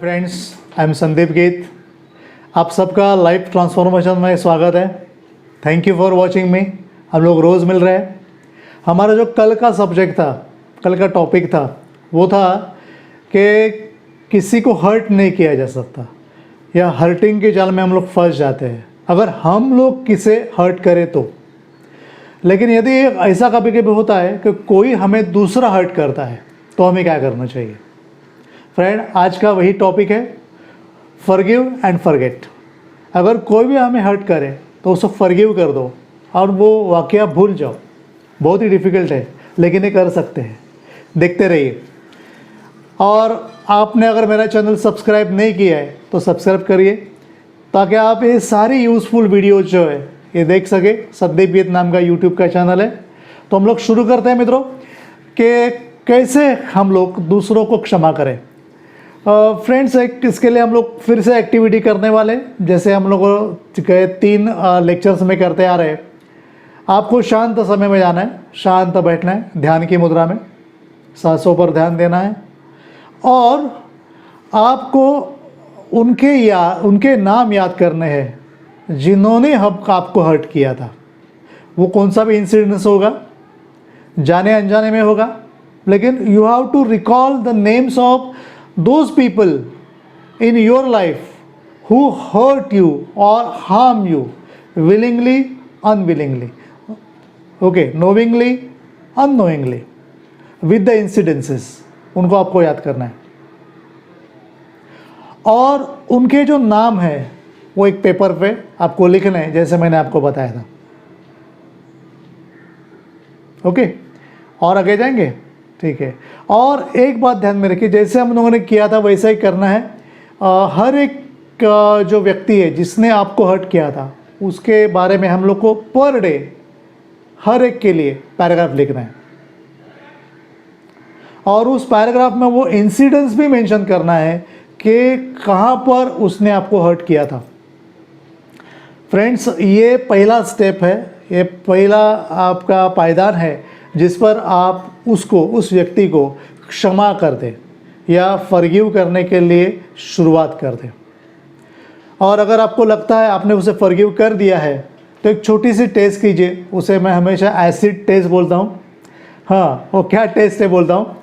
Friends, I am Sandeep गीत। आप सबका लाइफ ट्रांसफॉर्मेशन में स्वागत है। थैंक यू फॉर वॉचिंग मी। हम लोग रोज़ मिल रहे हैं। हमारा जो कल का सब्जेक्ट था, कल का टॉपिक था, वो था कि किसी को हर्ट नहीं किया जा सकता या हर्टिंग के जाल में हम लोग फंस जाते हैं अगर हम लोग किसे हर्ट करें तो। लेकिन यदि ऐसा कभी कभी होता है कि कोई हमें दूसरा हर्ट करता है तो हमें क्या करना चाहिए? फ्रेंड, आज का वही टॉपिक है, फॉरगिव एंड फॉरगेट। अगर कोई भी हमें हर्ट करे तो उसको फॉरगिव कर दो और वो वाकया भूल जाओ। बहुत ही डिफ़िकल्ट है लेकिन ये कर सकते हैं। देखते रहिए। और आपने अगर मेरा चैनल सब्सक्राइब नहीं किया है तो सब्सक्राइब करिए ताकि आप ये सारी यूज़फुल वीडियोज़ जो है ये देख सके। संदीप गीत नाम का यूट्यूब का चैनल है। तो हम लोग शुरू करते हैं मित्रों कि कैसे हम लोग दूसरों को क्षमा करें। फ्रेंड्स, इसके लिए हम लोग फिर से एक्टिविटी करने वाले, जैसे हम लोग गए 3 लेक्चर्स में करते आ रहे हैं। आपको शांत समय में जाना है, शांत बैठना है, ध्यान की मुद्रा में सांसों पर ध्यान देना है और आपको उनके नाम याद करने हैं जिन्होंने आपको हर्ट किया था। वो कौन सा भी इंसिडेंस होगा, जाने अनजाने में होगा, लेकिन you have to recall the names of those people in your life who hurt you or harm you willingly, unwillingly, okay, knowingly, unknowingly, with the incidences। उनको आपको याद करना है और उनके जो नाम है वो एक पेपर पे आपको लिखना है, जैसे मैंने आपको बताया था। ओके, और आगे जाएंगे, ठीक है। और एक बात ध्यान में रखिए, जैसे हम लोगों ने किया था वैसा ही करना है। हर एक जो व्यक्ति है जिसने आपको हर्ट किया था उसके बारे में हम लोग को पर डे हर एक के लिए पैराग्राफ लिखना है और उस पैराग्राफ में वो इंसिडेंट्स भी मेंशन करना है कि कहाँ पर उसने आपको हर्ट किया था। फ्रेंड्स, ये पहला स्टेप है, ये पहला आपका पायदान है जिस पर आप उस व्यक्ति को क्षमा कर दें या फॉरगिव करने के लिए शुरुआत कर दें। और अगर आपको लगता है आपने उसे फॉरगिव कर दिया है तो एक छोटी सी टेस्ट कीजिए। उसे मैं हमेशा एसिड टेस्ट बोलता हूँ। हाँ, वो क्या टेस्ट है बोलता हूँ।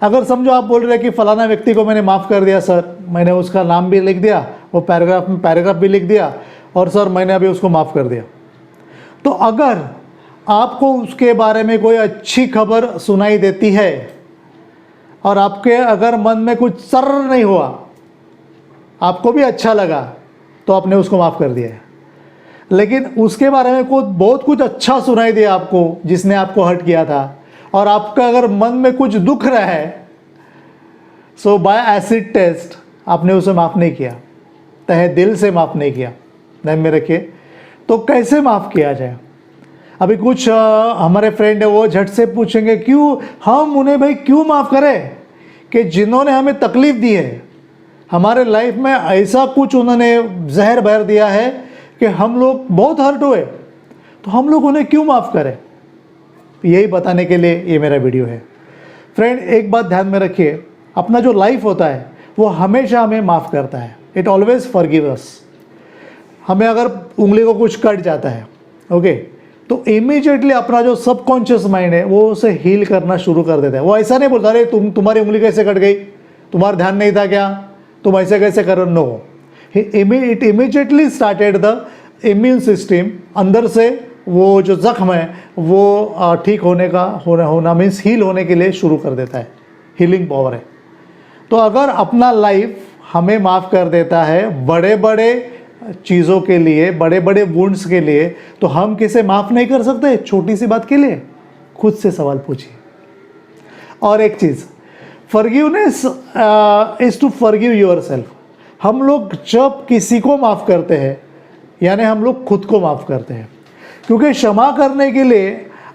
अगर समझो आप बोल रहे हैं कि फ़लाना व्यक्ति को मैंने माफ़ कर दिया सर, मैंने उसका नाम भी लिख दिया, वो पैराग्राफ भी लिख दिया और सर मैंने अभी उसको माफ़ कर दिया। तो अगर आपको उसके बारे में कोई अच्छी खबर सुनाई देती है और आपके अगर मन में कुछ सर्र नहीं हुआ, आपको भी अच्छा लगा, तो आपने उसको माफ़ कर दिया है। लेकिन उसके बारे में बहुत कुछ अच्छा सुनाई दिया आपको जिसने आपको हर्ट किया था और आपका अगर मन में कुछ दुख रहा है, सो बाय एसिड टेस्ट आपने उसे माफ़ नहीं किया, तहे दिल से माफ़ नहीं किया। ध्यान में रखिए। तो कैसे माफ़ किया जाए? अभी कुछ हमारे फ्रेंड है वो झट से पूछेंगे क्यों हम उन्हें भाई क्यों माफ़ करें कि जिन्होंने हमें तकलीफ़ दी है, हमारे लाइफ में ऐसा कुछ उन्होंने जहर भर दिया है कि हम लोग बहुत हर्ट हुए, तो हम लोग उन्हें क्यों माफ़ करें? यही बताने के लिए ये मेरा वीडियो है। फ्रेंड, एक बात ध्यान में रखिए, अपना जो लाइफ होता है वो हमेशा हमें माफ़ करता है। इट ऑलवेज फॉरगिव अस। हमें अगर उंगली को कुछ कट जाता है, ओके, तो इमीडिएटली अपना जो सबकॉन्शियस माइंड है वो उसे हील करना शुरू कर देता है। वो ऐसा नहीं बोलता अरे तुम्हारी उंगली कैसे कट गई, तुम्हारा ध्यान नहीं था क्या, तुम ऐसे कैसे करो। No, it immediately started the immune system, अंदर से वो जो जख्म है वो ठीक होना मीन्स हील होने के लिए शुरू कर देता है। हीलिंग पावर है। तो अगर अपना लाइफ हमें माफ़ कर देता है बड़े बड़े चीज़ों के लिए, बड़े बड़े वुंड्स के लिए, तो हम किसे माफ़ नहीं कर सकते छोटी सी बात के लिए? खुद से सवाल पूछिए। और एक चीज़, forgiveness is to forgive yourself. हम लोग जब किसी को माफ़ करते हैं यानी हम लोग खुद को माफ़ करते हैं, क्योंकि क्षमा करने के लिए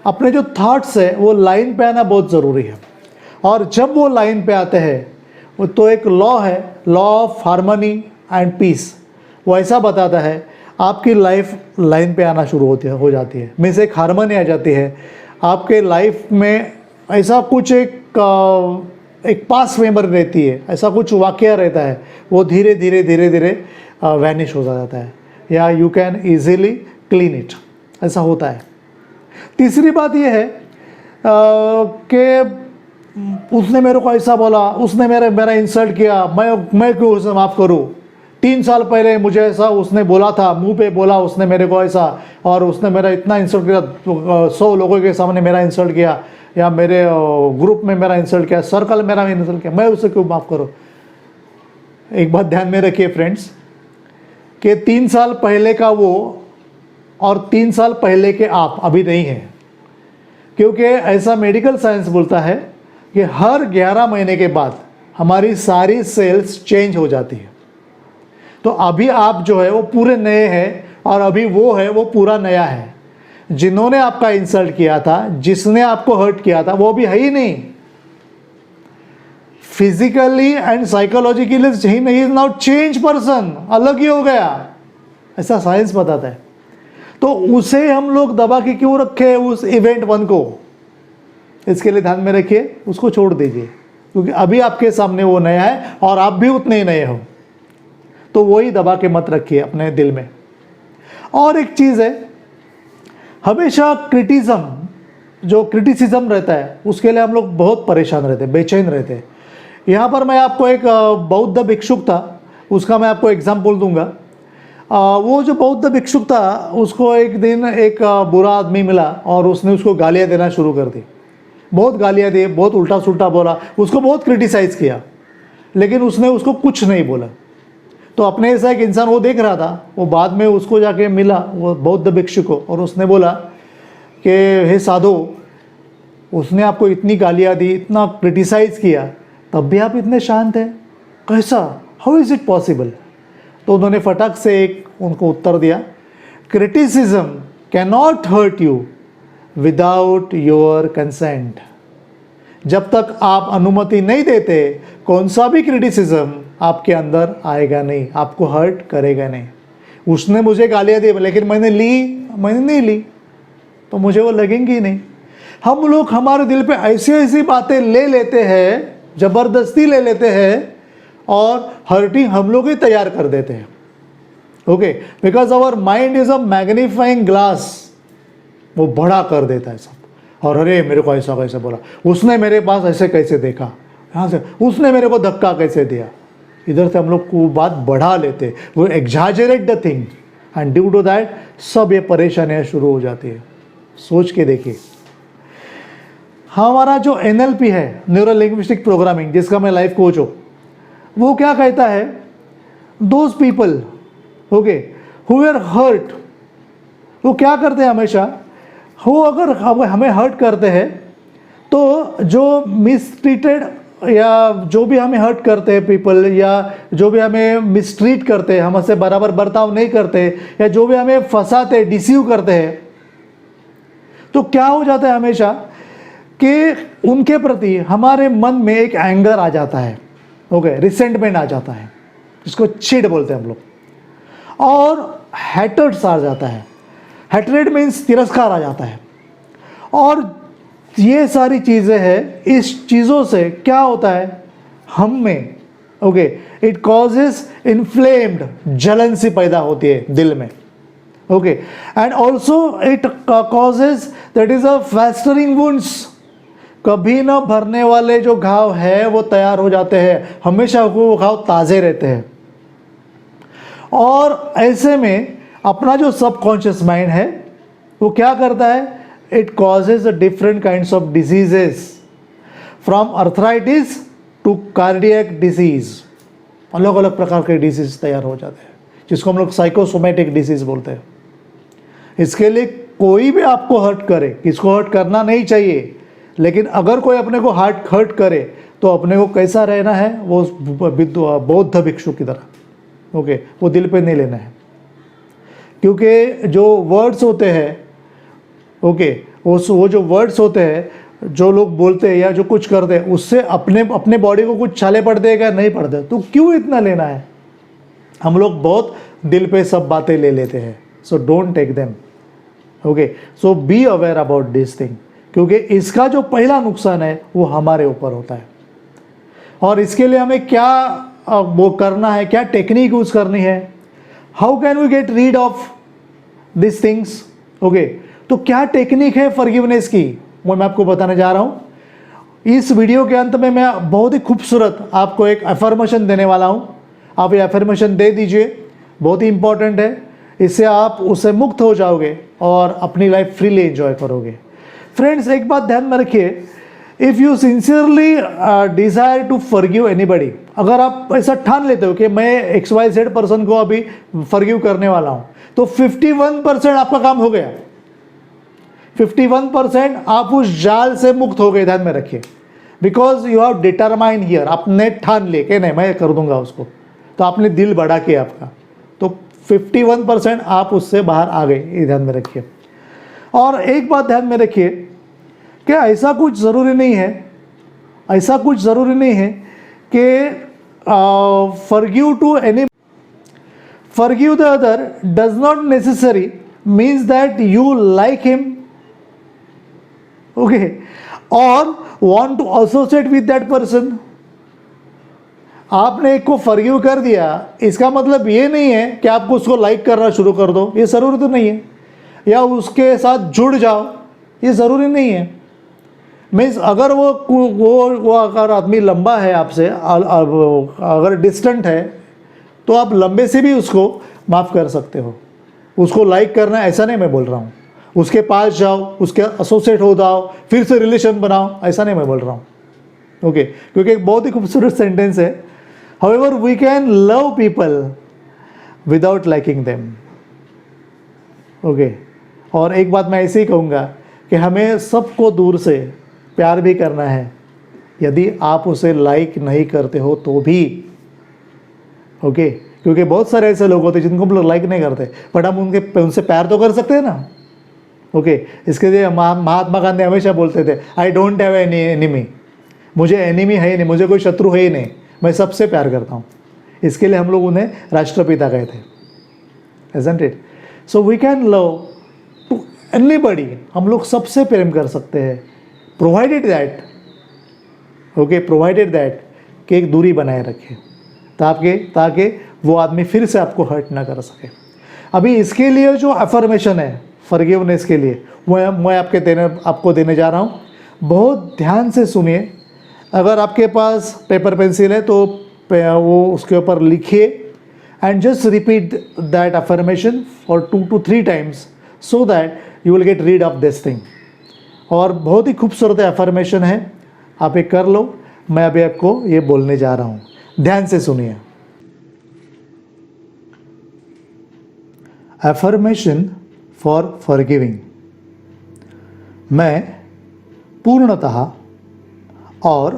अपने जो थॉट्स है वो लाइन पे आना बहुत ज़रूरी है। और जब वो लाइन पे आते हैं तो एक लॉ है, law of harmony and peace. वो ऐसा बताता है आपकी लाइफ लाइन पे आना शुरू हो जाती है, मीन्स एक हार्मनी आ जाती है आपके लाइफ में। ऐसा कुछ एक पास मेमोरी रहती है, ऐसा कुछ वाकया रहता है, वो धीरे धीरे धीरे धीरे वैनिश हो जाता है, या you can easily clean it, ऐसा होता है। तीसरी बात ये है कि उसने मेरे को ऐसा बोला, उसने मेरा इंसल्ट किया, मैं क्यों उसे माफ़ करूं? 3 साल पहले मुझे ऐसा उसने बोला था, मुंह पे बोला उसने मेरे को ऐसा, और उसने मेरा इतना इंसल्ट किया, 100 लोगों के सामने मेरा इंसल्ट किया, या मेरे ग्रुप में मेरा इंसल्ट किया, सर्कल मेरा इंसल्ट किया, मैं उसे क्यों माफ़ करूं? एक बात ध्यान में रखिए फ्रेंड्स, कि 3 साल पहले का वो और 3 साल पहले के आप अभी नहीं हैं, क्योंकि ऐसा मेडिकल साइंस बोलता है कि हर 11 महीने के बाद हमारी सारी सेल्स चेंज हो जाती है। तो अभी आप जो है वो पूरे नए हैं, और अभी वो है वो पूरा नया है। जिन्होंने आपका इंसल्ट किया था, जिसने आपको हर्ट किया था, वो भी है ही नहीं, फिजिकली एंड साइकोलॉजिकली ही नहीं, इज नाउ चेंज पर्सन, अलग ही हो गया, ऐसा साइंस बताता है। तो उसे हम लोग दबा के क्यों रखे उस इवेंट 1 को? इसके लिए ध्यान में रखिए, उसको छोड़ दीजिए, क्योंकि अभी आपके सामने वो नया है और आप भी उतने ही नए हो, तो वही दबा के मत रखिए अपने दिल में। और एक चीज़ है, हमेशा जो क्रिटिसिज्म रहता है, उसके लिए हम लोग बहुत परेशान रहते हैं, बेचैन रहते हैं। यहाँ पर मैं आपको एक बौद्ध भिक्षुक था, उसका मैं आपको एग्जाम्पल दूंगा। वो जो बौद्ध भिक्षुक था, उसको एक दिन एक बुरा आदमी मिला और उसने उसको गालियाँ देना शुरू कर दी, बहुत गालियाँ दी, बहुत उल्टा सुल्टा बोला, उसको बहुत क्रिटिसाइज़ किया, लेकिन उसने उसको कुछ नहीं बोला। तो अपने ऐसा एक इंसान वो देख रहा था, वो बाद में उसको जाके मिला, वो बौद्ध भिक्षु को, और उसने बोला कि हे साधु, उसने आपको इतनी गालियाँ दी, इतना क्रिटिसाइज़ किया, तब भी आप इतने शांत हैं, कैसा? How is it possible? तो उन्होंने फटाक से एक उनको उत्तर दिया, criticism can not hurt you without your consent. जब तक आप अनुमति नहीं देते, कौन सा भी क्रिटिसिज्म आपके अंदर आएगा नहीं, आपको हर्ट करेगा नहीं। उसने मुझे गालियाँ दी, लेकिन मैंने नहीं ली, तो मुझे वो लगेंगी नहीं। हम लोग हमारे दिल पे ऐसी बातें ले लेते हैं, ज़बरदस्ती ले लेते हैं, और हर्टिंग हम लोग ही तैयार कर देते हैं। Okay, because our mind is a magnifying glass, वो बड़ा कर देता है सब, और अरे मेरे को ऐसा कैसे बोला, उसने मेरे पास ऐसे कैसे देखा, यहाँ से उसने मेरे को धक्का कैसे दिया, इधर से हम लोग को बात बढ़ा लेते, वो exaggerate the thing, and due to that सब ये परेशानियाँ शुरू हो जाती है। सोच के देखिए, हमारा जो NLP है, न्यूरो लिंग्विस्टिक प्रोग्रामिंग, जिसका मैं लाइफ कोच हूँ, वो क्या कहता है, those people okay who are hurt, वो क्या करते हैं हमेशा, वो अगर हमें हर्ट करते हैं, तो जो मिसट्रीटेड या जो भी हमें हर्ट करते हैं पीपल, या जो भी हमें मिसट्रीट करते हैं, हमसे बराबर बर्ताव नहीं करते, या जो भी हमें फंसाते, डिसीव करते हैं, तो क्या हो जाता है हमेशा कि उनके प्रति हमारे मन में एक एंगर आ जाता है, ओके, रिसेंटमेंट आ जाता है, जिसको चिढ़ बोलते हैं हम लोग, और हैटर्ड्स आ जाता है। हैट्रेड मीन्स तिरस्कार आ जाता है। और ये सारी चीज़ें हैं, इस चीज़ों से क्या होता है हम में, ओके, इट कॉजेस इन्फ्लेम्ड, जलन सी पैदा होती है दिल में, okay, and also it causes that is a festering wounds, कभी ना भरने वाले जो घाव है वो तैयार हो जाते हैं, हमेशा वो घाव ताज़े रहते हैं। और ऐसे में अपना जो सबकॉन्शियस माइंड है वो क्या करता है, it causes different kinds of diseases, from arthritis to cardiac disease, अलग अलग प्रकार के डिजीज तैयार हो जाते हैं, जिसको हम लोग साइकोसोमेटिक डिजीज बोलते हैं। इसके लिए कोई भी आपको हर्ट करे, किसको हर्ट करना नहीं चाहिए, लेकिन अगर कोई अपने को हर्ट करे तो अपने को कैसा रहना है, वो बौद्ध भिक्षु की तरह, ओके, वो दिल पे नहीं लेना है। क्योंकि जो वर्ड्स होते हैं, ओके, वो जो वर्ड्स होते हैं, जो लोग बोलते हैं या जो कुछ करते हैं, उससे अपने बॉडी को कुछ छाले पड़ते हैं क्या, नहीं पड़ते, तो क्यों इतना लेना है। हम लोग बहुत दिल पे सब बातें ले लेते हैं, so don't take them, okay, so be aware about this thing, क्योंकि इसका जो पहला नुकसान है वो हमारे ऊपर होता है। और इसके लिए हमें क्या वो करना है, क्या टेक्निक यूज़ करनी है, how can we get rid of this things. Okay, तो क्या टेक्निक है फॉरगिवनेस की, वो मैं आपको बताने जा रहा हूँ। इस वीडियो के अंत में मैं बहुत ही खूबसूरत आपको एक अफर्मेशन देने वाला हूँ। आप ये अफर्मेशन दे दीजिए, बहुत ही इंपॉर्टेंट है। इससे आप उससे मुक्त हो जाओगे और अपनी लाइफ फ्रीली एंजॉय करोगे। फ्रेंड्स, एक बात ध्यान में रखिए, if you sincerely desire to forgive anybody, अगर आप ऐसा ठान लेते हो कि मैं XYZ पर्सन को अभी फॉरगिव करने वाला हूँ, तो 51% आपका काम हो गया। 51% आप उस जाल से मुक्त हो गए, ध्यान में रखिए। Because you have determine here, आपने ठान लिया कि नहीं मैं कर दूंगा उसको, तो आपने दिल बढ़ा के आपका, तो 51% आप उससे बाहर आ गए, ये ध्यान में रखिए। और एक बात ध्यान में रखिए कि ऐसा कुछ ज़रूरी नहीं है कि forgive the other does not necessarily means that you like him, okay, or want to associate with that person। आपने एक को फॉरगिव कर दिया, इसका मतलब ये नहीं है कि आपको उसको लाइक करना शुरू कर दो, ये ज़रूरी तो नहीं है, या उसके साथ जुड़ जाओ, ये ज़रूरी नहीं है। मीन्स अगर वो अगर आदमी लंबा है आपसे, अगर डिस्टेंट है, तो आप लंबे से भी उसको माफ़ कर सकते हो। उसको लाइक करना ऐसा नहीं मैं बोल रहा हूँ, उसके पास जाओ, उसके एसोसिएट हो जाओ, फिर से रिलेशन बनाओ, ऐसा नहीं मैं बोल रहा हूँ। ओके, क्योंकि एक बहुत ही खूबसूरत सेंटेंस है, however we can love people without liking them. Okay, और एक बात मैं ऐसे ही कहूँगा कि हमें सबको दूर से प्यार भी करना है, यदि आप उसे लाइक नहीं करते हो तो भी। ओके, क्योंकि बहुत सारे ऐसे लोग होते हैं जिनको हम लोग लाइक नहीं करते, बट हम उनसे प्यार तो कर सकते हैं ना। ओके, इसके लिए महात्मा गांधी हमेशा बोलते थे, I don't have any enemy, मुझे एनिमी है ही नहीं, मुझे कोई शत्रु है ही नहीं, मैं सबसे प्यार करता हूँ। इसके लिए हम लोग उन्हें राष्ट्रपिता कहे थे, isn't it? So we can love to anybody, हम लोग सबसे प्रेम कर सकते हैं, provided that, okay, provided that कि एक दूरी बनाए रखें, ताकि वो आदमी फिर से आपको हर्ट ना कर सके। अभी इसके लिए जो अफर्मेशन है फॉरगिवनेस के लिए, मैं आपको देने जा रहा हूँ। बहुत ध्यान से सुनिए। अगर आपके पास पेपर पेंसिल है तो वो उसके ऊपर लिखिए, and just repeat that affirmation for 2 to 3 times so that you will get rid of this thing. और बहुत ही खूबसूरत अफर्मेशन है, आप एक कर लो। मैं अभी आपको ये बोलने जा रहा हूँ, ध्यान से सुनिए। Affirmation for forgiving. मैं पूर्णतः और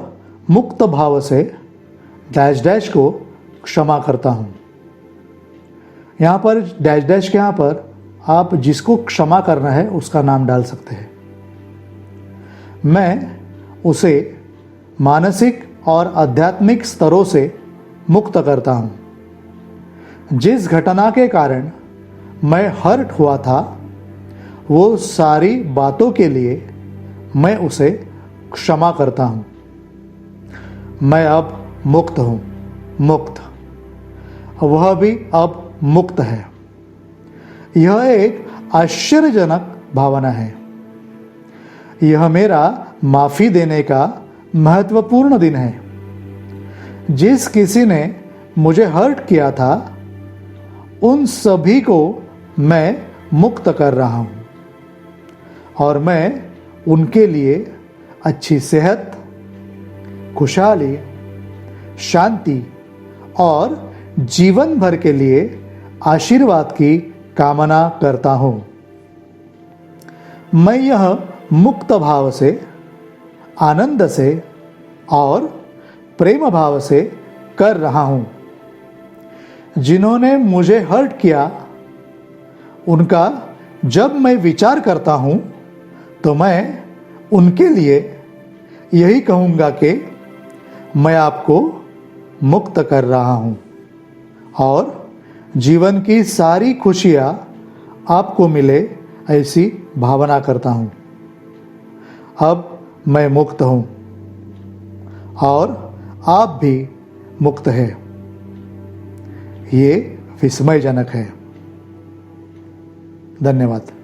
मुक्त भाव से डैश डैश को क्षमा करता हूँ। यहाँ पर डैश डैश के यहाँ पर आप जिसको क्षमा करना है उसका नाम डाल सकते हैं। मैं उसे मानसिक और आध्यात्मिक स्तरों से मुक्त करता हूँ। जिस घटना के कारण मैं हर्ट हुआ था, वो सारी बातों के लिए मैं उसे क्षमा करता हूँ। मैं अब मुक्त हूँ, मुक्त, वह भी अब मुक्त है। यह एक आश्चर्यजनक भावना है। यह मेरा माफ़ी देने का महत्वपूर्ण दिन है। जिस किसी ने मुझे हर्ट किया था, उन सभी को मैं मुक्त कर रहा हूँ, और मैं उनके लिए अच्छी सेहत, खुशहाली, शांति और जीवन भर के लिए आशीर्वाद की कामना करता हूँ। मैं यह मुक्त भाव से, आनंद से और प्रेम भाव से कर रहा हूँ। जिन्होंने मुझे हर्ट किया, उनका जब मैं विचार करता हूँ तो मैं उनके लिए यही कहूँगा कि मैं आपको मुक्त कर रहा हूँ, और जीवन की सारी खुशियाँ आपको मिले ऐसी भावना करता हूँ। अब मैं मुक्त हूँ और आप भी मुक्त है। ये विस्मयजनक है। धन्यवाद।